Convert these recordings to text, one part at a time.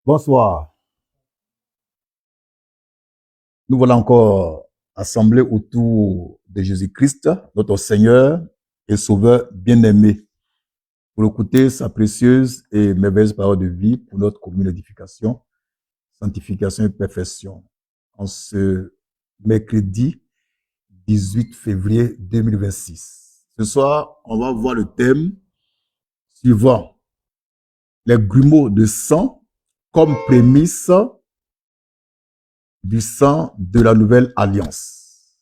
Bonsoir. Nous voilà encore assemblés autour de Jésus-Christ, notre Seigneur et Sauveur bien-aimé, pour écouter sa précieuse et merveilleuse parole de vie pour notre commune édification, sanctification et perfection. En ce mercredi 18 février 2026. Ce soir, on va voir le thème suivant. Les grumeaux de sang comme prémisse du sang de la nouvelle alliance.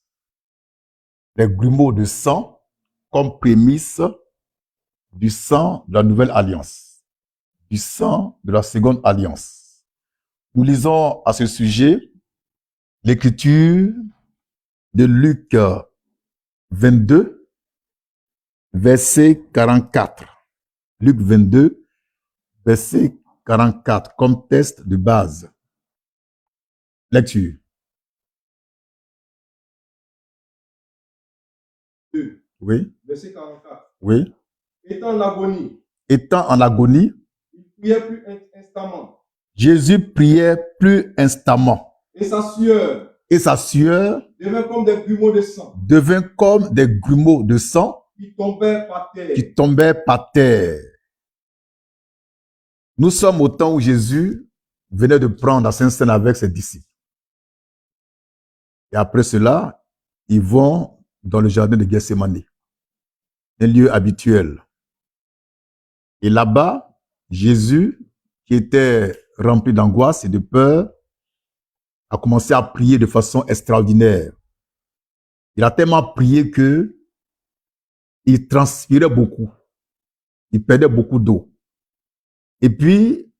Les grumeaux de sang comme prémisse du sang de la nouvelle alliance, du sang de la seconde alliance. Nous lisons à ce sujet l'écriture de Luc 22, verset 44. Luc 22, verset 44, comme test de base. Lecture. Oui. Verset 44. Oui. Étant en agonie, Étant en agonie, il priait plus instamment. Jésus priait plus instamment. Et sa sueur Et sa sueur devint comme des grumeaux de sang devint comme des grumeaux de sang qui tombaient par terre. qui tombaient par terre. Nous sommes au temps où Jésus venait de prendre la Sainte Seine avec ses disciples. Et après cela, ils vont dans le jardin de Gethsémani, un lieu habituel. Et là-bas, Jésus, qui était rempli d'angoisse et de peur, a commencé à prier de façon extraordinaire. Il a tellement prié que il transpirait beaucoup. Il perdait beaucoup d'eau. Et puis,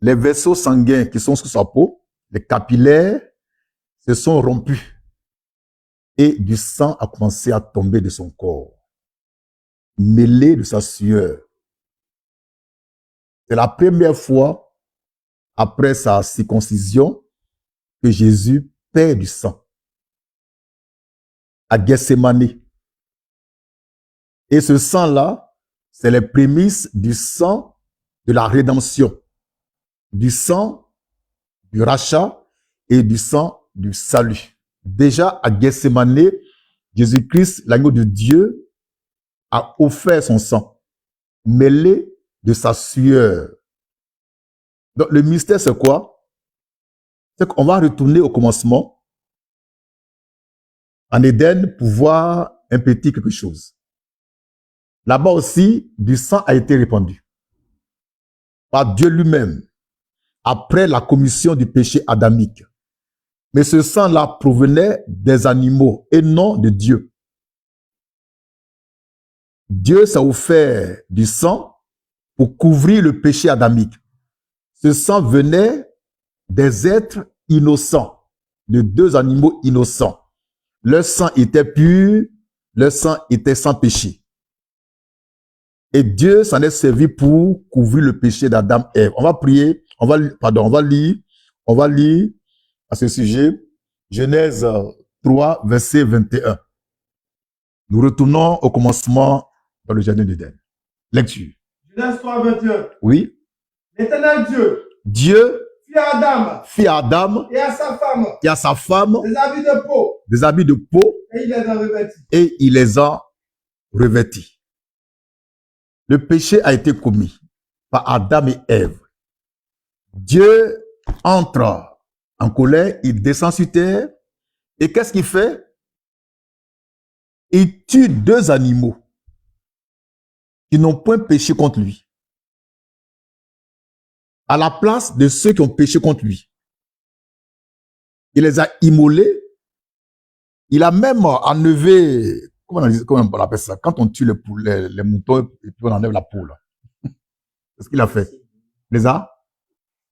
les vaisseaux sanguins qui sont sous sa peau, les capillaires, se sont rompus. Et du sang a commencé à tomber de son corps, mêlé de sa sueur. C'est la première fois, après sa circoncision, que Jésus perd du sang à Gethsémani. Et ce sang-là, c'est les prémices du sang de la rédemption, du sang du rachat et du sang du salut. Déjà à Gethsémani, Jésus-Christ, l'agneau de Dieu, a offert son sang, mêlé de sa sueur. Donc le mystère, c'est quoi? C'est qu'on va retourner au commencement, en Éden, pour voir un petit quelque chose. Là-bas aussi, du sang a été répandu par Dieu lui-même, après la commission du péché adamique. Mais ce sang-là provenait des animaux et non de Dieu. Dieu s'est offert du sang pour couvrir le péché adamique. Ce sang venait des êtres innocents, de deux animaux innocents. Leur sang était pur, leur sang était sans péché. Et Dieu s'en est servi pour couvrir le péché d'Adam et Ève. On va prier, on va lire à ce sujet Genèse 3, verset 21. Nous retournons au commencement dans le jardin d'Éden. Lecture. Genèse 3, 21. Oui. L'Éternel Dieu fit à Adam et à sa femme des habits de peau et il les a revêtis. Le péché a été commis par Adam et Ève. Dieu entre en colère, il descend sur terre et qu'est-ce qu'il fait? Il tue deux animaux qui n'ont point péché contre lui, à la place de ceux qui ont péché contre lui. Il les a immolés. Il a même enlevé, comment on appelle ça, quand on tue les moutons et puis on enlève la peau. C'est ce qu'il a fait. Il les a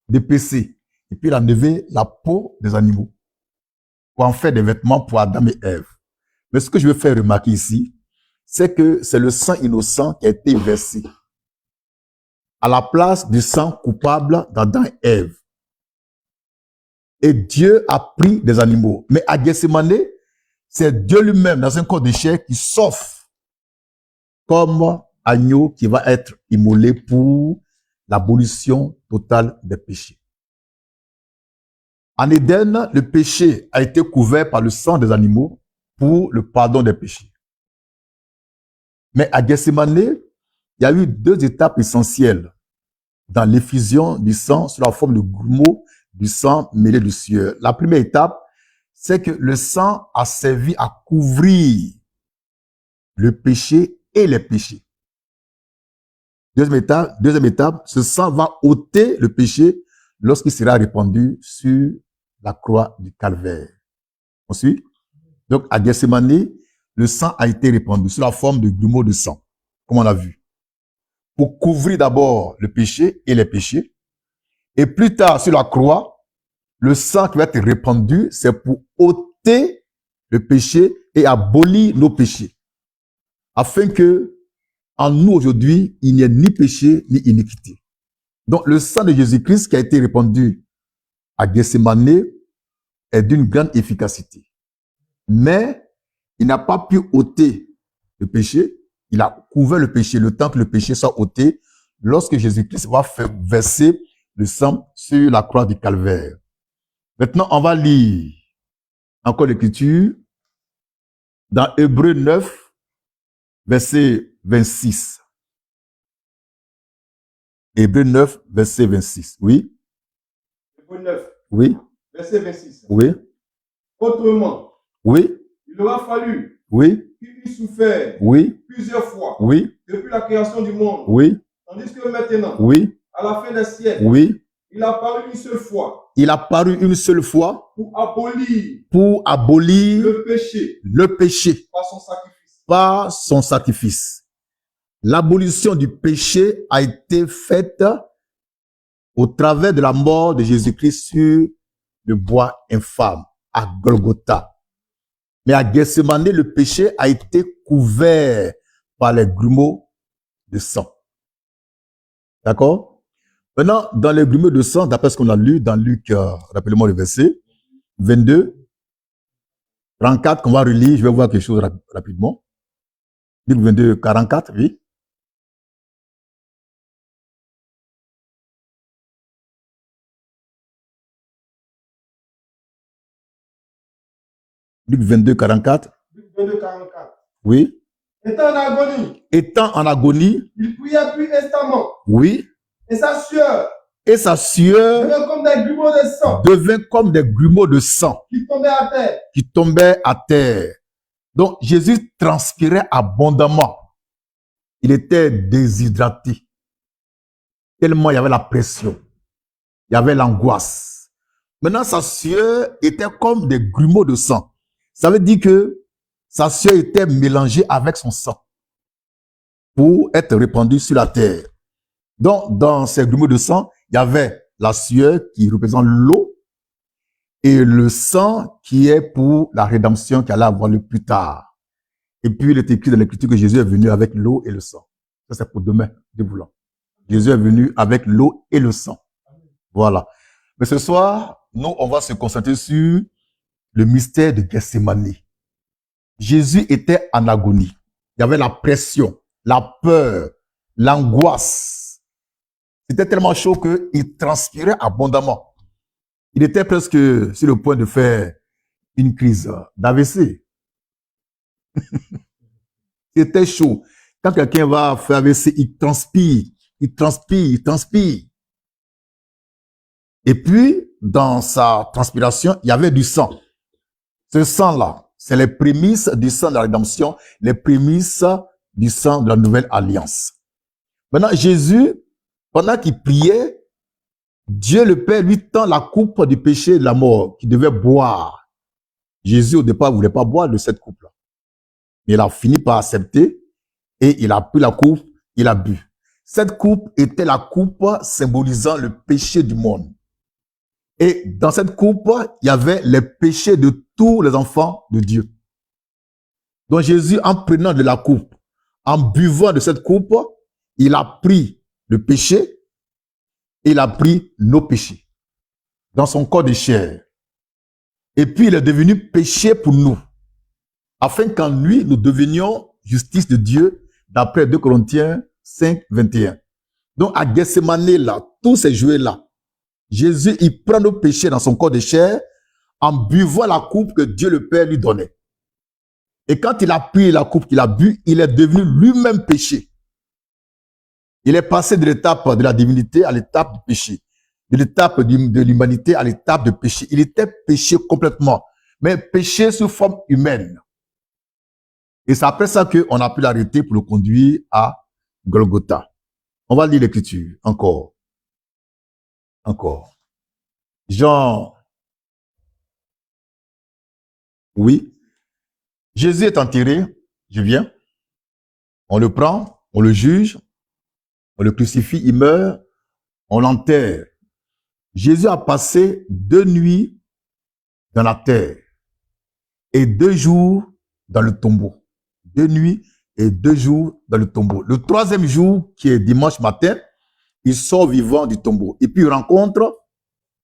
dépecés. Et puis il a enlevé la peau des animaux pour en faire des vêtements pour Adam et Ève. Mais ce que je veux faire remarquer ici, c'est que c'est le sang innocent qui a été versé à la place du sang coupable d'Adam et Ève. Et Dieu a pris des animaux. Mais à Gethsémani, c'est Dieu lui-même, dans un corps de chair, qui s'offre comme agneau qui va être immolé pour l'abolition totale des péchés. En Éden, le péché a été couvert par le sang des animaux pour le pardon des péchés. Mais à Gethsemane, il y a eu deux étapes essentielles dans l'effusion du sang sous la forme de grumeaux du sang mêlé de sueur. La première étape, c'est que le sang a servi à couvrir le péché et les péchés. Deuxième étape, ce sang va ôter le péché lorsqu'il sera répandu sur la croix du calvaire. On suit? Donc, à Gethsemane, le sang a été répandu sous la forme de grumeaux de sang, comme on l'a vu, pour couvrir d'abord le péché et les péchés. Et plus tard, sur la croix, le sang qui va être répandu, c'est pour ôter le péché et abolir nos péchés, afin que en nous aujourd'hui, il n'y ait ni péché ni iniquité. Donc, le sang de Jésus-Christ qui a été répandu à Gethsemane est d'une grande efficacité. Mais il n'a pas pu ôter le péché. Il a couvert le péché, le temps que le péché soit ôté, lorsque Jésus-Christ va faire verser le sang sur la croix du calvaire. Maintenant, on va lire encore l'Écriture dans Hébreux 9, verset 26. Hébreux 9, verset 26. Oui? Hébreux 9, Oui? verset 26. Oui? Autrement, Oui? il aura fallu Oui? qu'il eût souffert Oui? plusieurs fois Oui? depuis la création du monde, Oui? tandis que maintenant, Oui? à la fin des siècles, Oui? il a paru une seule fois Il a paru une seule fois pour abolir pour abolir le péché le péché par son sacrifice. par son sacrifice. L'abolition du péché a été faite au travers de la mort de Jésus-Christ sur le bois infâme, à Golgotha. Mais à Gethsemane, le péché a été couvert par les grumeaux de sang. D'accord? Maintenant, dans les grumeaux de sang, d'après ce qu'on a lu dans Luc, rappelez-moi le verset, 22, 34, qu'on va relire, je vais voir quelque chose rapidement. Luc 22, 44, oui. Luc 22, 44. Luc 22, 44. Oui. Étant en agonie, Étant en agonie, il pria plus instamment, oui. et sa sueur Et sa sueur devint comme des grumeaux de sang devint comme des grumeaux de sang qui tombaient à terre. qui tombaient à terre. Donc, Jésus transpirait abondamment. Il était déshydraté. Tellement il y avait la pression. Il y avait l'angoisse. Maintenant, sa sueur était comme des grumeaux de sang. Ça veut dire que sa sueur était mélangée avec son sang pour être répandue sur la terre. Donc, dans ces grumeaux de sang, il y avait la sueur qui représente l'eau et le sang qui est pour la rédemption qui allait avoir lieu plus tard. Et puis, il est écrit dans l'Écriture que Jésus est venu avec l'eau et le sang. Ça, c'est pour demain, Dieu voulant. Jésus est venu avec l'eau et le sang. Voilà. Mais ce soir, nous, on va se concentrer sur le mystère de Gethsemane. Jésus était en agonie. Il y avait la pression, la peur, l'angoisse. C'était tellement chaud qu'il transpirait abondamment. Il était presque sur le point de faire une crise d'AVC. C'était chaud. Quand quelqu'un va faire AVC, il transpire, il transpire, il transpire. Et puis, dans sa transpiration, il y avait du sang. Ce sang-là, c'est les prémices du sang de la rédemption, les prémices du sang de la nouvelle alliance. Maintenant, Jésus, pendant qu'il priait, Dieu le Père lui tend la coupe du péché et de la mort qu'il devait boire. Jésus, au départ, ne voulait pas boire de cette coupe-là. Mais il a fini par accepter et il a pris la coupe, il a bu. Cette coupe était la coupe symbolisant le péché du monde. Et dans cette coupe, il y avait les péchés de tous les enfants de Dieu. Donc Jésus, en prenant de la coupe, en buvant de cette coupe, il a pris le péché et il a pris nos péchés dans son corps de chair. Et puis il est devenu péché pour nous, afin qu'en lui, nous devenions justice de Dieu, d'après 2 Corinthiens 5, 21. Donc à Gethsemane, là, tous ces jouets-là, Jésus, il prend nos péchés dans son corps de chair en buvant la coupe que Dieu le Père lui donnait. Et quand il a pris la coupe qu'il a bu, il est devenu lui-même péché. Il est passé de l'étape de la divinité à l'étape du péché, de l'étape de l'humanité à l'étape de péché. Il était péché complètement, mais péché sous forme humaine. Et c'est après ça qu'on a pu l'arrêter pour le conduire à Golgotha. On va lire l'écriture encore. Encore. Jean. Oui. Jésus est enterré. Je viens. On le prend, on le juge, on le crucifie, il meurt, on l'enterre. Jésus a passé 2 nuits dans la terre et 2 jours dans le tombeau. 2 nuits et 2 jours dans le tombeau. Le 3e jour, qui est dimanche matin, il sort vivant du tombeau. Et puis il rencontre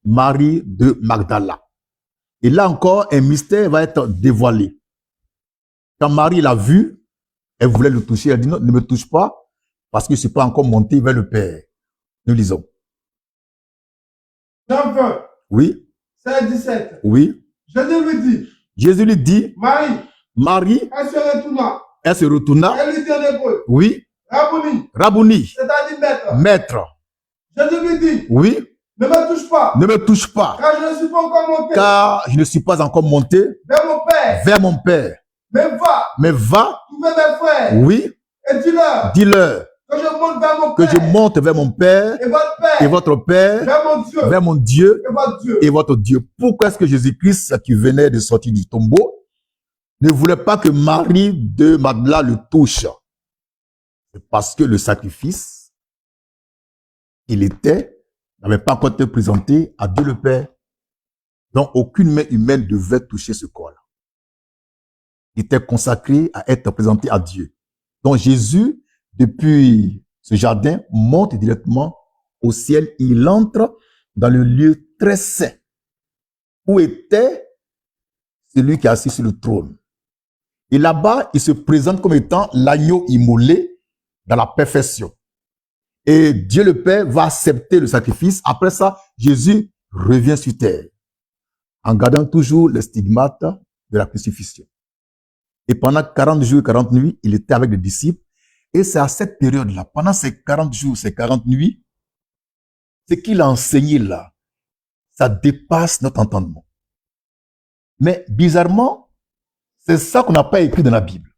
Marie de Magdala. Et là encore, un mystère va être dévoilé. Quand Marie l'a vu, elle voulait le toucher. Elle dit non, ne me touche pas, parce que je ne suis pas encore monté vers le Père. Nous lisons. Jean 20, Oui. 16, 17. Oui. Jésus lui dit, Marie, elle se retourna. Elle lui dit en hébreu. Oui. Rabouni. C'est-à-dire maître. Maître. Jésus lui dit, oui. Ne me touche pas. Ne me touche pas. Car je ne suis pas encore monté. Car je ne suis pas encore monté vers mon Père. Vers mon Père. Mais va. Trouver mes frères. Oui. Et dis-leur. Dis-leur. Que je monte vers mon que Père. je monte vers mon Père. Et votre Père. Vers mon Dieu. Et votre Dieu. Pourquoi est-ce que Jésus-Christ, qui venait de sortir du tombeau, ne voulait pas que Marie de Magdala le touche? C'est parce que le sacrifice, il était, n'avait pas encore été présenté à Dieu le Père. Donc, aucune main humaine devait toucher ce corps-là. Il était consacré à être présenté à Dieu. Donc, Jésus, depuis ce jardin, monte directement au ciel. Il entre dans le lieu très saint où était celui qui est assis sur le trône. Et là-bas, il se présente comme étant l'agneau immolé dans la perfection. Et Dieu le Père va accepter le sacrifice. Après ça, Jésus revient sur terre en gardant toujours les stigmates de la crucifixion. Et pendant 40 jours et 40 nuits, il était avec les disciples. Et c'est à cette période-là, pendant ces 40 jours, ces 40 nuits, ce qu'il a enseigné là, ça dépasse notre entendement. Mais bizarrement, c'est ça qu'on n'a pas écrit dans la Bible.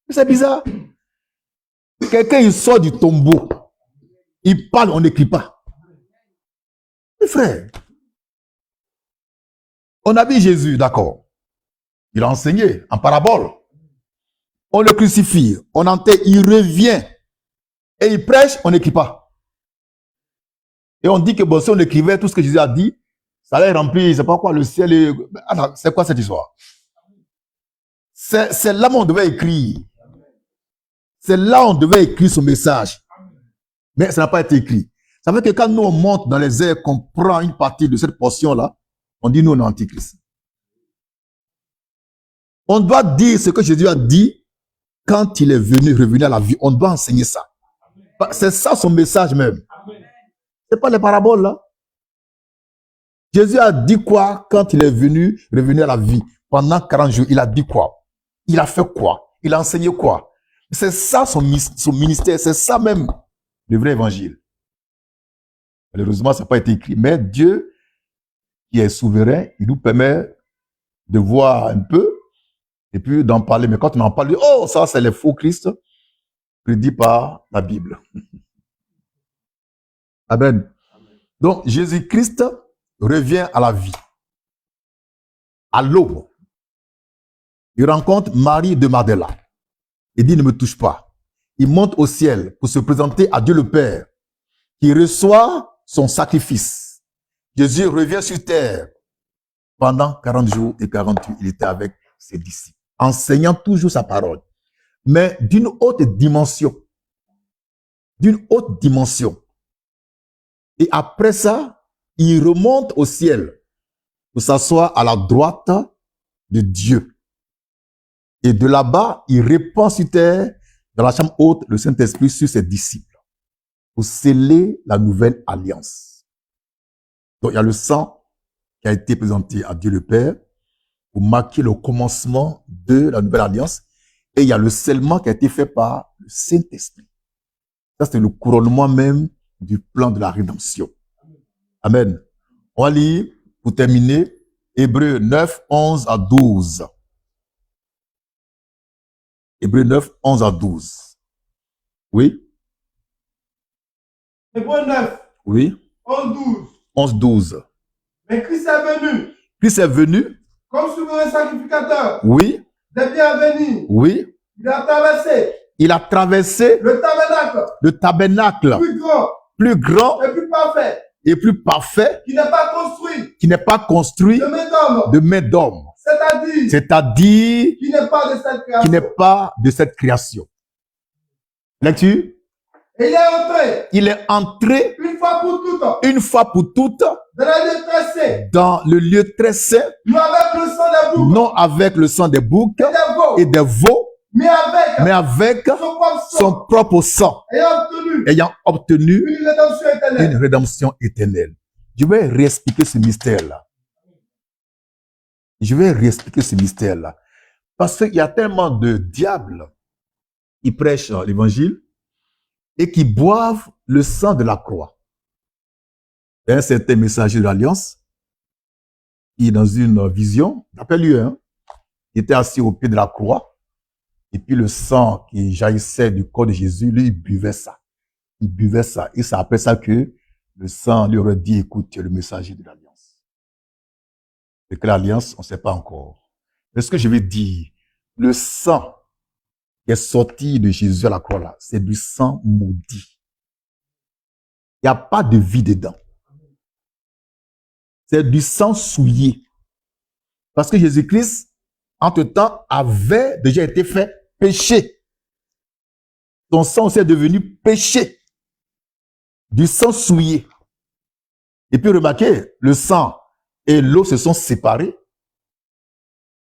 C'est bizarre. Quelqu'un, il sort du tombeau. Il parle, on n'écrit pas. Mes frères, on a vu Jésus, d'accord. Il a enseigné en parabole. On le crucifie, on enterre, il revient. Et il prêche, on n'écrit pas. Et on dit que bon, si on écrivait tout ce que Jésus a dit, ça allait remplir, je sais pas quoi, le ciel est... Alors, c'est quoi cette histoire? C'est là où on devait écrire. C'est là où on devait écrire son message. Mais ça n'a pas été écrit. Ça veut dire que quand nous on monte dans les airs, qu'on prend une partie de cette portion-là, on dit nous on est antichrist. On doit dire ce que Jésus a dit quand il est revenu à la vie. On doit enseigner ça. C'est ça son message même. C'est pas les paraboles là. Jésus a dit quoi quand il est revenu à la vie? Pendant 40 jours, il a dit quoi? Il a fait quoi? Il a enseigné quoi? C'est ça son ministère, c'est ça même le vrai évangile. Malheureusement, ça n'a pas été écrit. Mais Dieu, qui est souverain, il nous permet de voir un peu et puis d'en parler. Mais quand on en parle, oh, ça c'est les faux Christ prédits par la Bible. Amen. Donc, Jésus-Christ revient à la vie. À l'aube. Il rencontre Marie de Magdala. Il dit, ne me touche pas. Il monte au ciel pour se présenter à Dieu le Père, qui reçoit son sacrifice. Jésus revient sur terre. Pendant 40 jours et 48, il était avec ses disciples, enseignant toujours sa parole. Mais d'une haute dimension. D'une haute dimension. Et après ça, il remonte au ciel pour s'asseoir à la droite de Dieu. Et de là-bas, il répand sur terre, dans la chambre haute, le Saint-Esprit sur ses disciples pour sceller la nouvelle alliance. Donc, il y a le sang qui a été présenté à Dieu le Père pour marquer le commencement de la nouvelle alliance. Et il y a le scellement qui a été fait par le Saint-Esprit. Ça, c'est le couronnement même du plan de la rédemption. Amen. On va lire, pour terminer, Hébreux 9, 11 à 12. Hébreux 9, 11 à 12. Oui? Hébreux 9, Oui? 11, 12. 11, 12. Mais Christ est venu Christ est venu. comme souverain sacrificateur Oui? des biens à venir. Oui? Il a traversé Il a traversé le tabernacle plus grand et plus parfait, et plus parfait, qui n'est pas construit de main d'homme, c'est-à-dire qui n'est pas de cette création. qui n'est pas de cette création. Lecture. Et Il est entré une fois pour toutes dans le lieu très saint, non avec le sang des boucs et des veaux, mais avec son propre sang, ayant obtenu une rédemption éternelle. Je vais réexpliquer ce mystère-là. Parce qu'il y a tellement de diables qui prêchent l'évangile et qui boivent le sang de la croix. Il y a un certain messager de l'Alliance qui est dans une vision, rappelle-lui, il était assis au pied de la croix, et puis le sang qui jaillissait du corps de Jésus, lui, il buvait ça. Et c'est après ça que le sang lui aurait dit, écoute, tu es le messager de l'Alliance. Et que l'Alliance, on ne sait pas encore. Mais ce que je vais dire, le sang qui est sorti de Jésus à la croix là, c'est du sang maudit. Il n'y a pas de vie dedans. C'est du sang souillé. Parce que Jésus-Christ, entre-temps, avait déjà été fait péché. Son sang aussi est devenu péché. Du sang souillé. Et puis remarquez, le sang et l'eau se sont séparés.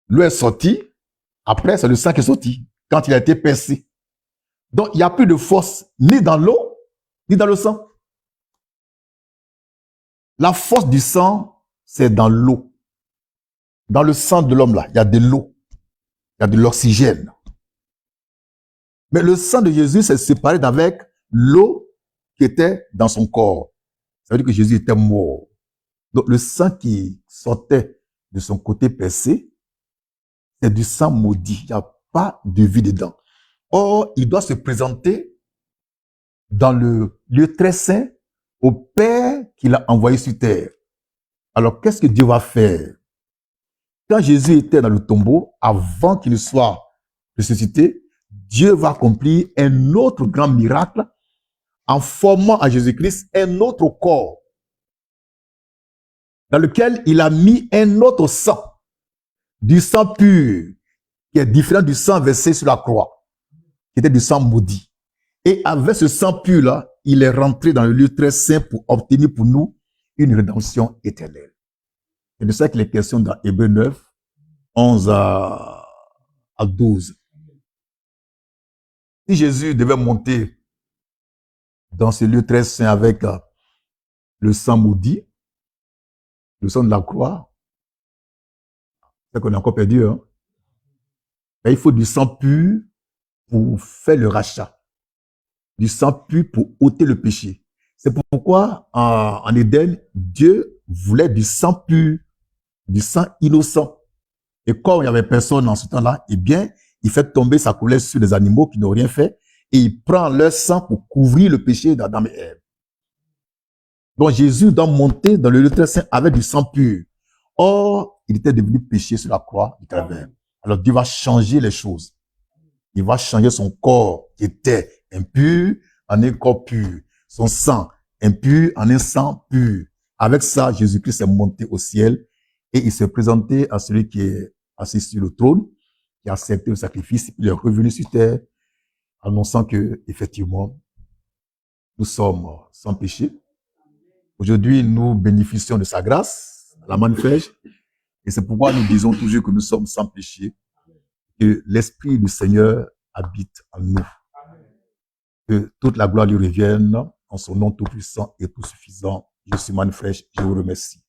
L'eau est sortie. Après, c'est le sang qui est sorti. Quand il a été percé. Donc, il n'y a plus de force ni dans l'eau, ni dans le sang. La force du sang, c'est dans l'eau. Dans le sang de l'homme, là, il y a de l'eau. Il y a de l'oxygène. Mais le sang de Jésus s'est séparé d'avec l'eau qui était dans son corps. Ça veut dire que Jésus était mort. Donc, le sang qui sortait de son côté percé, c'est du sang maudit. Il n'y a pas de vie dedans. Or, il doit se présenter dans le lieu très saint au Père qu'il a envoyé sur terre. Alors, qu'est-ce que Dieu va faire? Quand Jésus était dans le tombeau, avant qu'il soit ressuscité, Dieu va accomplir un autre grand miracle en formant à Jésus-Christ un autre corps dans lequel il a mis un autre sang, du sang pur, qui est différent du sang versé sur la croix, qui était du sang maudit. Et avec ce sang pur-là, il est rentré dans le lieu très saint pour obtenir pour nous une rédemption éternelle. C'est de ça qu'il est question dans Hébreux 9, 11 à 12. Si Jésus devait monter dans ce lieu très saint avec le sang maudit, le sang de la croix, c'est qu'on est encore perdu. Mais il faut du sang pur pour faire le rachat. Du sang pur pour ôter le péché. C'est pourquoi en Éden, Dieu voulait du sang pur, du sang innocent. Et comme il n'y avait personne en ce temps-là, eh bien, il fait tomber sa colère sur les animaux qui n'ont rien fait et il prend leur sang pour couvrir le péché d'Adam et Ève. Donc Jésus doit monter dans le lieu très saint avec du sang pur. Or, il était devenu péché sur la croix du Calvaire. Alors Dieu va changer les choses. Il va changer son corps qui était impur en un corps pur. Son sang impur en un sang pur. Avec ça, Jésus-Christ est monté au ciel et il s'est présenté à celui qui est assis sur le trône, qui a accepté le sacrifice. Il est revenu sur terre, annonçant que, effectivement, nous sommes sans péché. Aujourd'hui, nous bénéficions de sa grâce, la manifeste, et c'est pourquoi nous disons toujours que nous sommes sans péché, que l'Esprit du Seigneur habite en nous. Que toute la gloire lui revienne en son nom tout puissant et tout suffisant. Je suis Manfresh, je vous remercie.